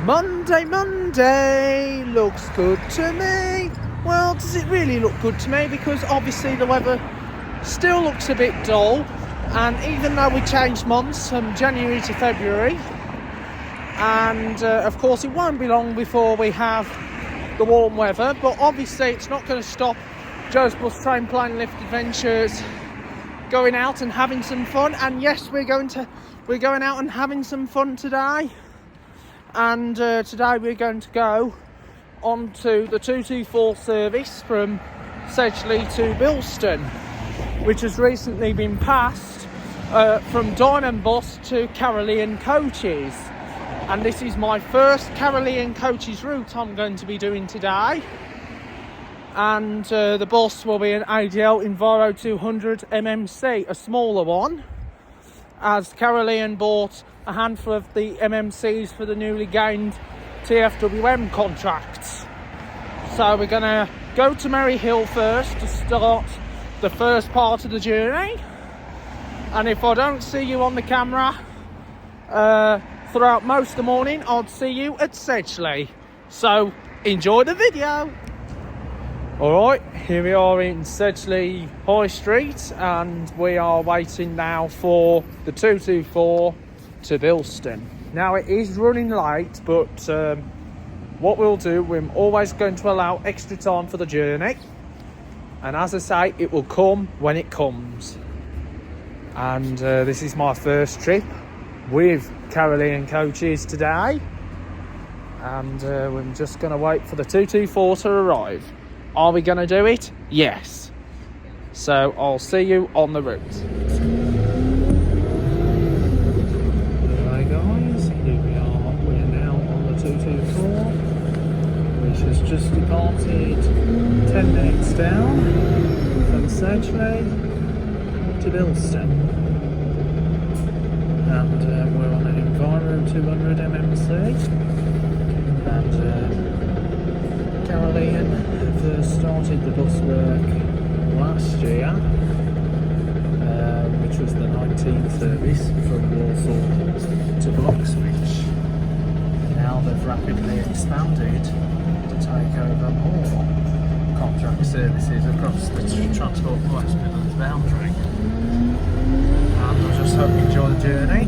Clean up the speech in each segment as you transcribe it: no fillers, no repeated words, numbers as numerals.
Monday looks good to me. Well, does it really look good to me? Because obviously the weather still looks a bit dull, and even though we changed months from January to February, and of course it won't be long before we have the warm weather, but obviously it's not going to stop Joe's Bus Train Plane Lift Adventures going out and having some fun. And yes, we're going out and having some fun today. And today we're going to go on to the 224 service from Sedgley to Bilston, which has recently been passed from Diamond Bus to Carolean Coaches. And this is my first Carolean Coaches route I'm going to be doing today. And the bus will be an ADL Enviro 200 MMC, a smaller one, as Carolean bought a handful of the MMCs for the newly gained TFWM contracts. So we're going to go to Merry Hill first to start the first part of the journey. And if I don't see you on the camera throughout most of the morning, I'll see you at Sedgley. So enjoy the video. Alright, here we are in Sedgley High Street, and we are waiting now for the 224 to Bilston. Now it is running late, but what we'll do, we're always going to allow extra time for the journey, and as I say, it will come when it comes. And this is my first trip with Carolean Coaches today, and we're just going to wait for the 224 to arrive. Are we going to do it? Yes. So I'll see you on the route. Hi guys, here we are. We're now on the 224, which has just departed 10 minutes down from Sedgley to Bilston. And we're on an Enviro 200 MMC. And Carolean started the bus work last year, which was the 19th service from Warsaw to Bloxwich. Now they've rapidly expanded to take over more contract services across the Transport for West Midlands boundary. And I just hope you enjoy the journey.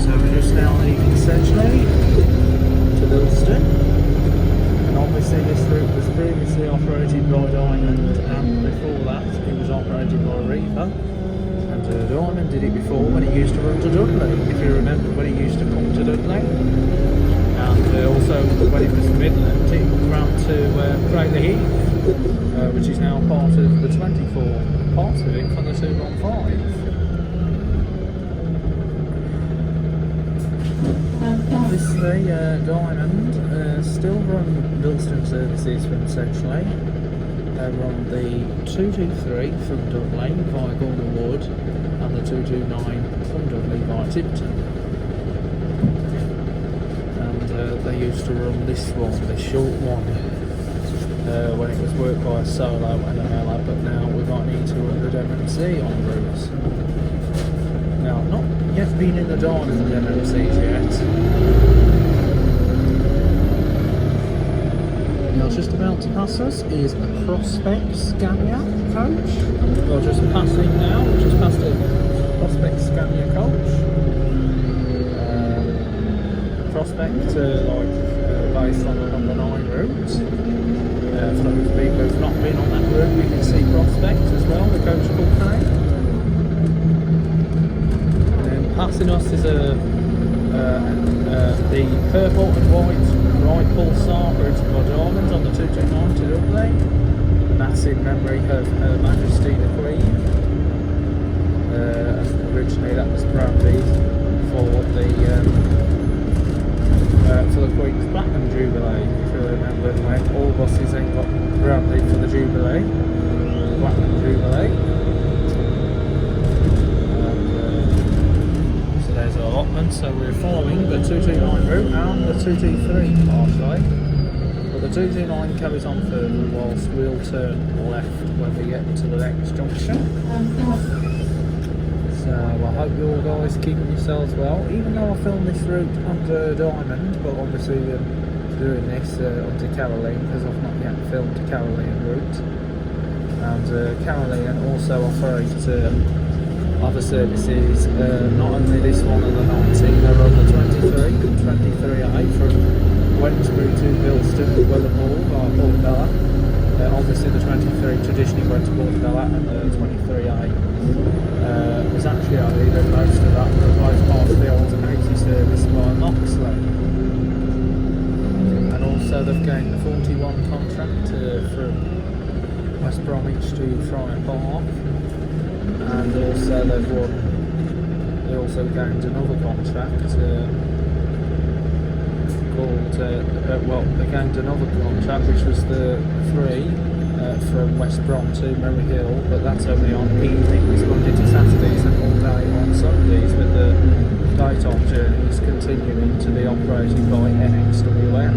So we're just now leaving Sedgley to Bilston, and obviously this route was previously operated by Diamond, and before that it was operated by Reaper. And Diamond did it before when he used to run to Dudley, if you remember when he used to come to Dudley, and also when it was Midland it ran to Craiglie Heath, which is now part of the 24, part of it from the 215. Obviously, Diamond still run Bilston services from Sedgley. They run the 223 from Dudley via Gorman Wood, and the 229 from Dudley via Tipton. And they used to run this short one, when it was worked by a Solo and a Mela, but now we've got an E200 MMC on route. Now, I've not yet been in the Diamond MMCs yet. Now, just about to pass us is a Prospect Scania coach. We're just passing now, we've just passed a Prospect Scania coach. Prospect, based on the number 9 route. For those people who've not been on that route, we can see Prospect as well, the coach company. Passing us is the purple and white right pulsar routed by Diamond on the 229 to Dudley. That's in memory of Her Majesty the Queen. Originally that was branded for the Queen's Platinum Jubilee, if you remember, when all buses then got branded for the Jubilee, the Platinum Jubilee. There's our allotment, so we're following the 229 route and the 223 partially, but the 229 carries on further whilst we'll turn left when we get to the next junction. So I hope you all guys keeping yourselves well, even though I filmed this route under Diamond, but obviously doing this under Caroline because I've not yet filmed the Caroline route. And Caroline also operates other services, not only this one and the 19, they're on the 23A from Wednesbury to Bilston, Willenhall via Portobello. Obviously the 23 traditionally went to Portobello, and the 23A was actually only the most of that provides part of the old 80 service by Loxley. And also they've gained the 41 contract from West Bromwich to Friar Park, and also they also gained another contract called they gained another contract which was the 3 from West Brom to Murray Hill, but that's only on evenings, Monday to Saturdays, and all day on Sundays, with the daytime journeys continuing to be operated by NXWM.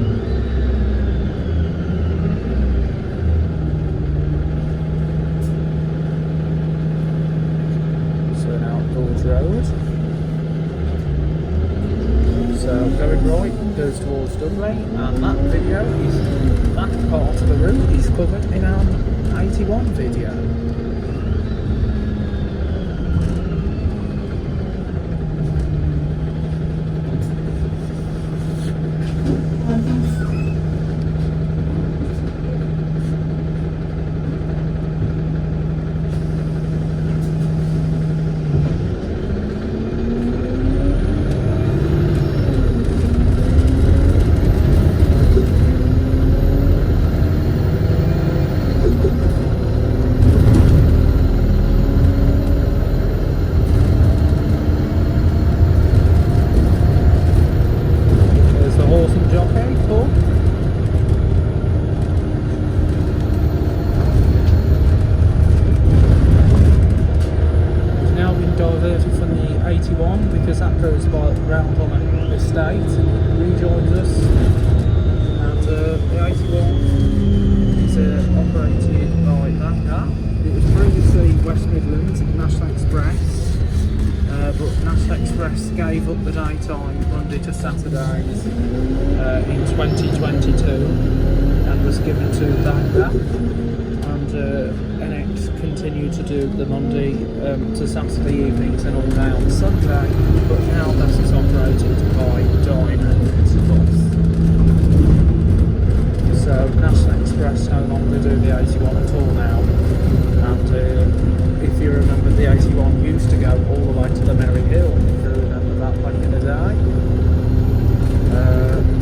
So an outdoors road. So going right goes towards Dudley, and that video is, that part of the route is covered in our 81 video. Because that goes by round on an estate and rejoins us, and the 81 is operated by that car. It was previously West Midlands National Express, but National Express gave up the daytime Monday to Saturdays in 2022 and was given to Danga, and NX continued to do the Monday to Saturday evenings and all day on Sunday, but now that is operated by Diamond Bus. So National Express no longer do the 81 at all now, and if you remember, the 81 used to go all the way to the Murray Hill, if you remember that back in the day,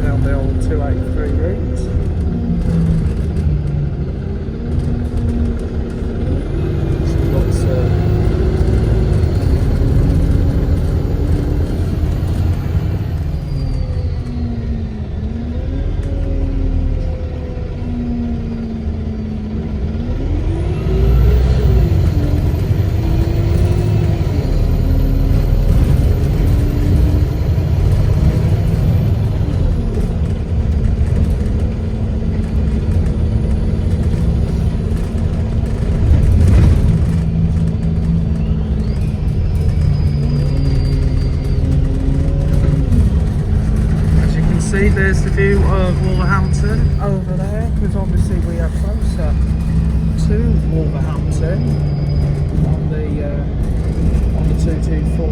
down the old 283 route. See, there's the view of Wolverhampton over there, because obviously we are closer to Wolverhampton on the 224.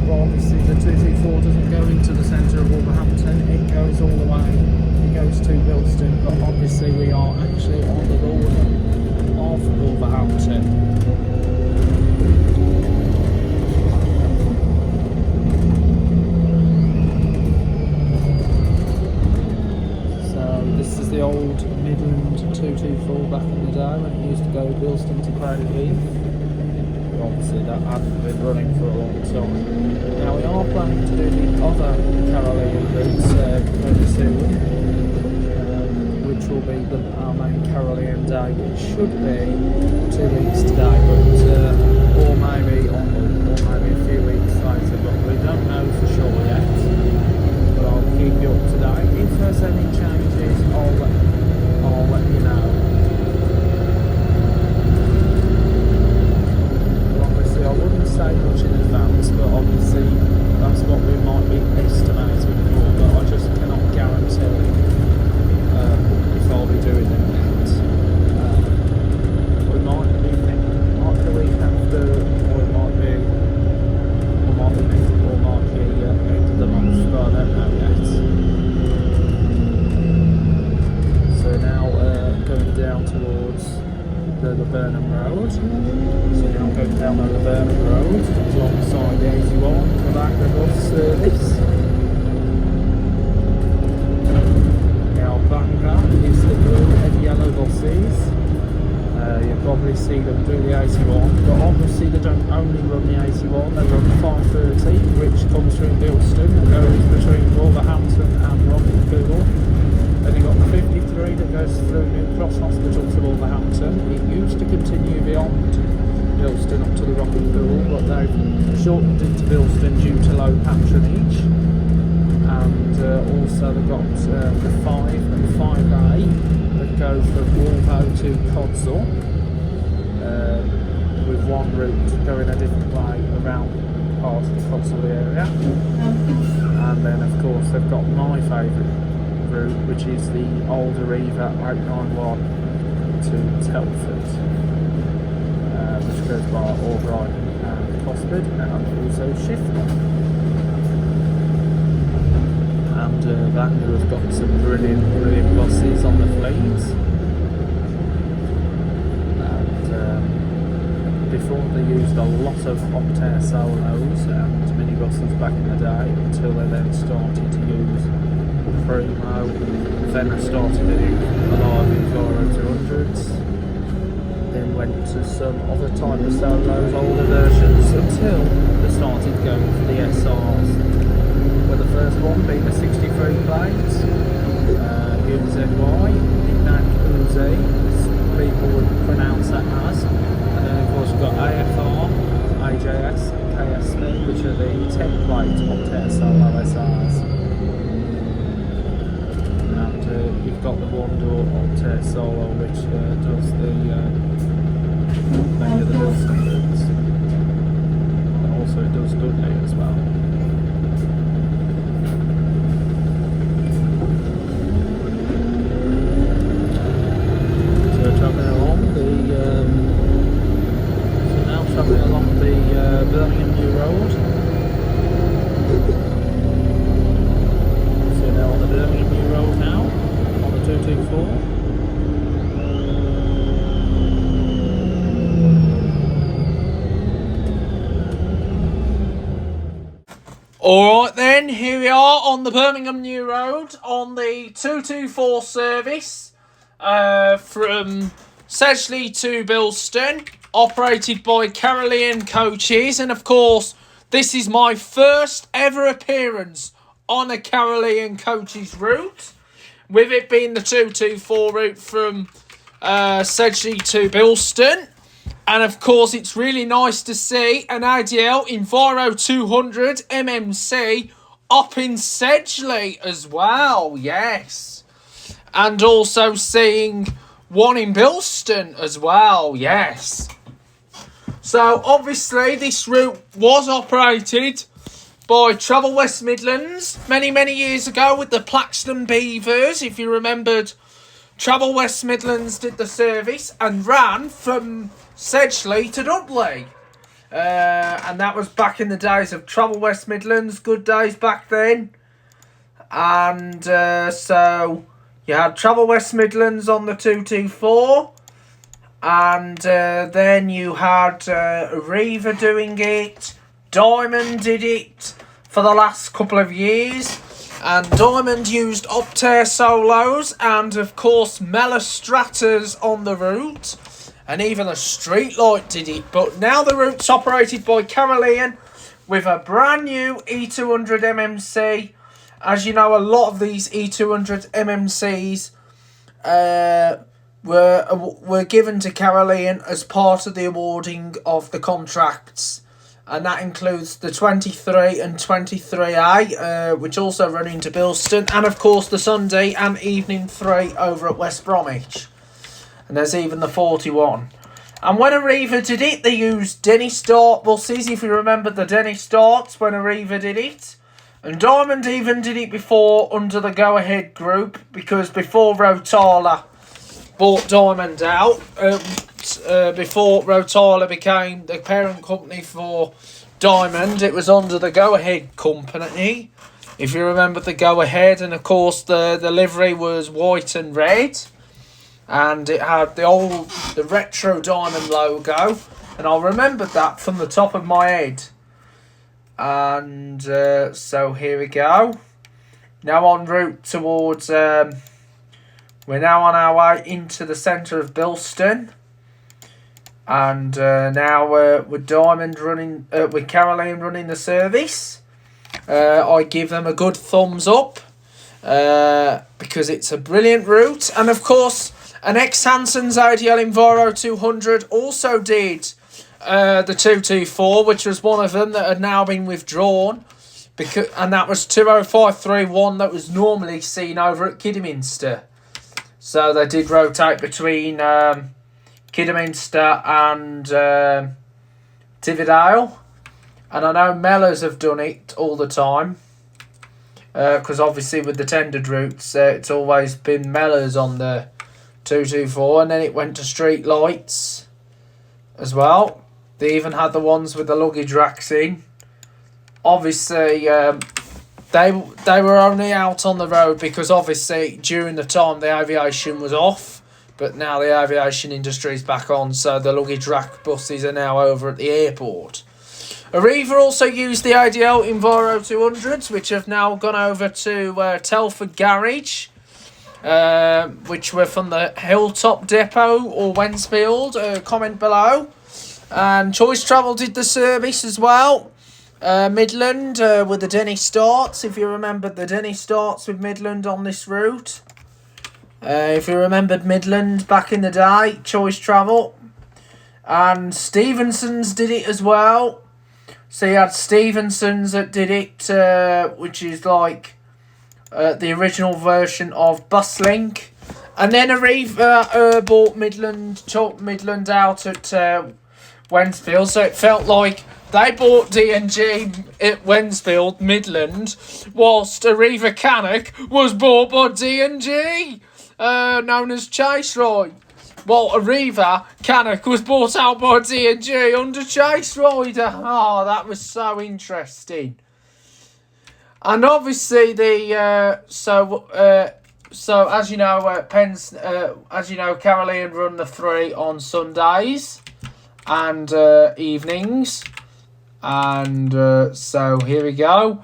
Well, obviously the 224 doesn't go into the centre of Wolverhampton, it goes all the way, it goes to Bilston, but obviously we are actually on the border of Wolverhampton. This is the old Midland 224 back in the day when it used to go Bilston to Cradle Heath. Obviously that hadn't been running for a long time. Now we are planning to do the other Caroline routes very soon, which will be our main Caroline day, which should be 2 weeks today, but or maybe a few weeks later, but we don't know for sure yet. But I'll keep you up to date. If there's any changes, I'll let you know. But obviously I wouldn't say down towards the Laburnum Road. So now I'm going down the Laburnum Road alongside the 81 for that the bus service. Now behind that is the blue and yellow buses. You'll probably see them do the 81, but obviously they don't only run the 81, they run the 530, which comes through Bilston and goes between Wolverhampton and Rockpool. Then you've got the 53 that goes through New Cross Hospital to Wolverhampton. It used to continue beyond Bilston up to the Rockpool, but they've shortened into Bilston due to low patronage. And also they've got the 5 and 5A that go from Wolvo to Codsall, with one route going a different way around part of the Codsall area. And then of course they've got my favourite route, which is the older Eva 891 to Telford, which goes by Albright and Cosford and also Shifnal. And Vancouver have got some brilliant buses on the fleet. And before they used a lot of Optare solos and minibuses back in the day, until they then started to use Primo. Then they started doing a lot of Enviro 200s. Then went to some other type of solos, older versions, until they started going for the SRs. With the first one being the 63 plate, UZY, Ignac Uzi, as people would pronounce that as. And then of course you've got AFR, AJS, and KSP, which are the 10 plate Optare Solo SRs. And you've got the one door Optare Solo, which does the many of the Bilston routes. And also it does Dudley as well. Travelling along the Birmingham New Road. So now on the Birmingham New Road now, on the 224. Alright then, here we are on the Birmingham New Road on the 224 service from Sedgley to Bilston, operated by Carolean Coaches, and of course this is my first ever appearance on a Carolean Coaches route, with it being the 224 route from Sedgley to Bilston. And of course it's really nice to see an ADL Enviro 200 MMC up in Sedgley as well, yes. And also seeing one in Bilston as well, yes. So obviously this route was operated by Travel West Midlands many years ago with the Plaxton Beavers. If you remembered, Travel West Midlands did the service and ran from Sedgley to Dudley. And that was back in the days of Travel West Midlands, good days back then. And so you had Travel West Midlands on the 224. And then you had Reva doing it. Diamond did it for the last couple of years. And Diamond used Optare solos and of course Melostratas on the route. And even a Streetlight did it. But now the route's operated by Carolean with a brand new E200 MMC. As you know, a lot of these E200 MMCs were given to Carolean as part of the awarding of the contracts, and that includes the 23 and 23A, which also run into Bilston, and of course the Sunday and evening 3 over at West Bromwich, and there's even the 41. And when Arriva did it, they used Denny Start buses, if you remember the Denny Starts when Arriva did it. And Diamond even did it before under the Go Ahead group, because before Rotala bought Diamond out, before Rotala became the parent company for Diamond, it was under the Go Ahead company, if you remember the Go Ahead. And of course the livery was white and red, and it had the retro diamond logo, and I remembered that from the top of my head. And so here we go. Now en route towards. We're now on our way into the centre of Bilston, and now with Diamond running, with Caroline running the service. I give them a good thumbs up because it's a brilliant route, and of course, an ex-Hanson's ADL Enviro 200 also did the 224, which was one of them that had now been withdrawn, and that was 20531 that was normally seen over at Kidderminster. So they did rotate between Kidderminster and Tividale. And I know Mellors have done it all the time. Because obviously with the tendered routes, it's always been Mellors on the 224. And then it went to Street Lights as well. They even had the ones with the luggage racks in. Obviously, they were only out on the road because obviously during the time the aviation was off, but now the aviation industry is back on, so the luggage rack buses are now over at the airport. Arriva also used the ADL Enviro 200s, which have now gone over to Telford Garage, which were from the Hilltop Depot or Wensfield. Comment below. And Choice Travel did the service as well. Midland with the Denny Starts, if you remembered the Denny Starts with Midland on this route. If you remembered Midland back in the day, Choice Travel. And Stevenson's did it as well. So you had Stevenson's that did it, which is like the original version of Buslink. And then Arriva bought Midland out at Wensfield, so it felt like they bought D&G at Wensfield, Midland, whilst Arriva Cannock was bought by D&G, known as Chase Ride. Well, Arriva Cannock was bought out by D&G under Chase Rider. Oh, that was so interesting. And obviously so as you know, Caroline run the 3 on Sundays and evenings. And so here we go.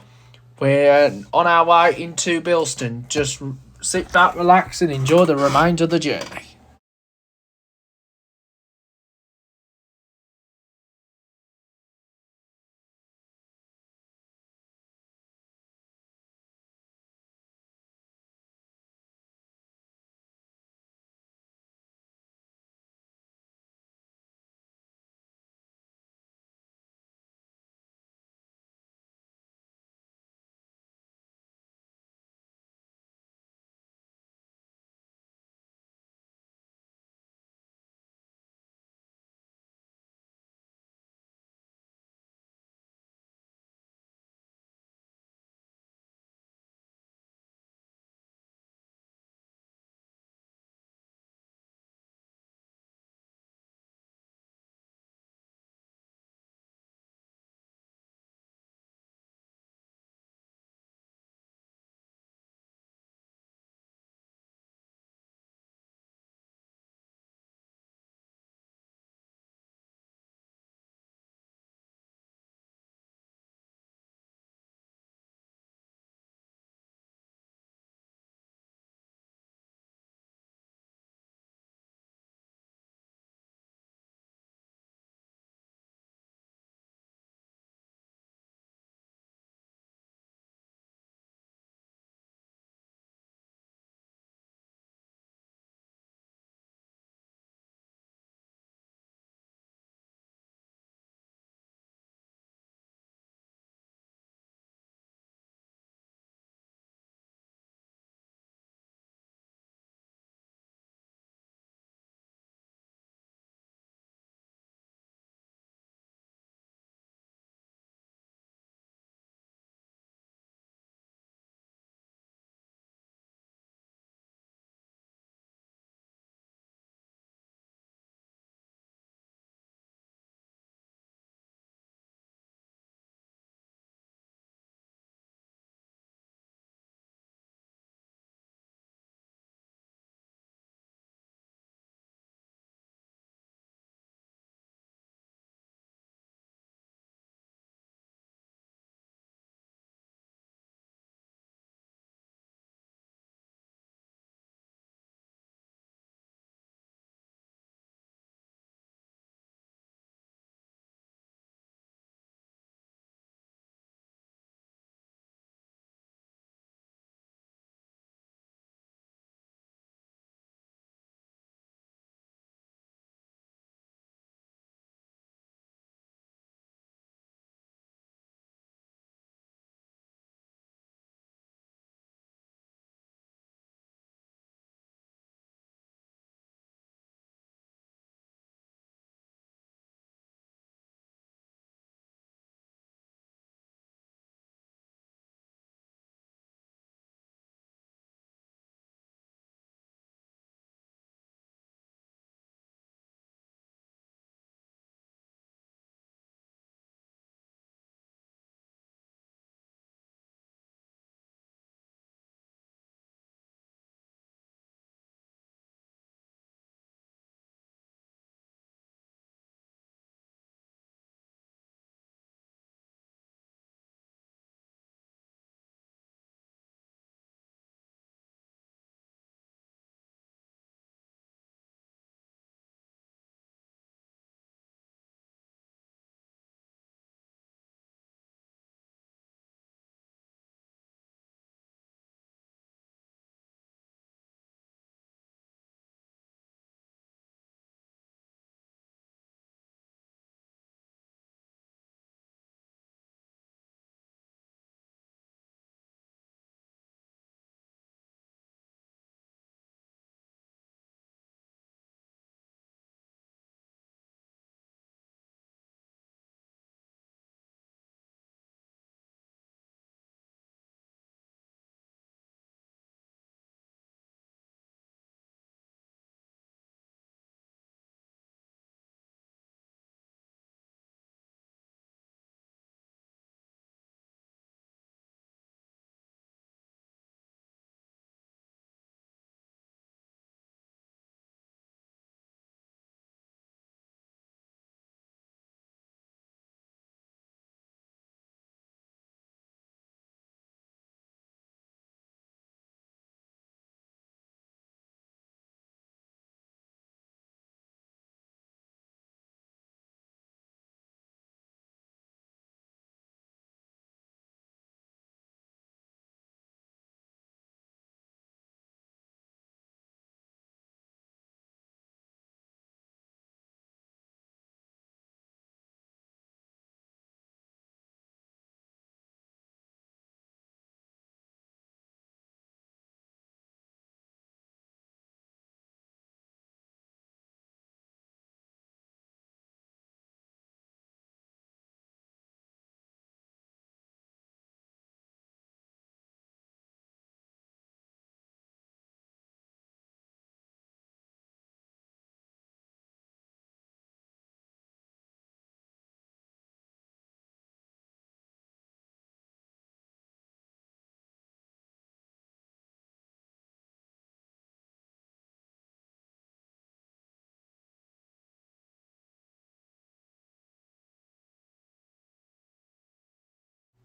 We're on our way into Bilston. Just sit back, relax, and enjoy the remainder of the journey.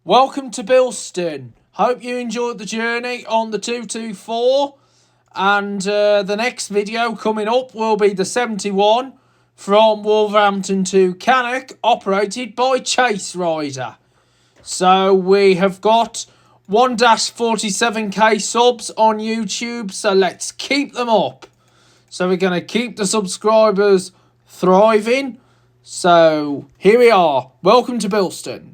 Welcome to Bilston. Hope you enjoyed the journey on the 224. And the next video coming up will be the 71 from Wolverhampton to Cannock, operated by Chase Rider. So we have got 1-47k subs on YouTube, so let's keep them up. So we're going to keep the subscribers thriving. So here we are. Welcome to Bilston.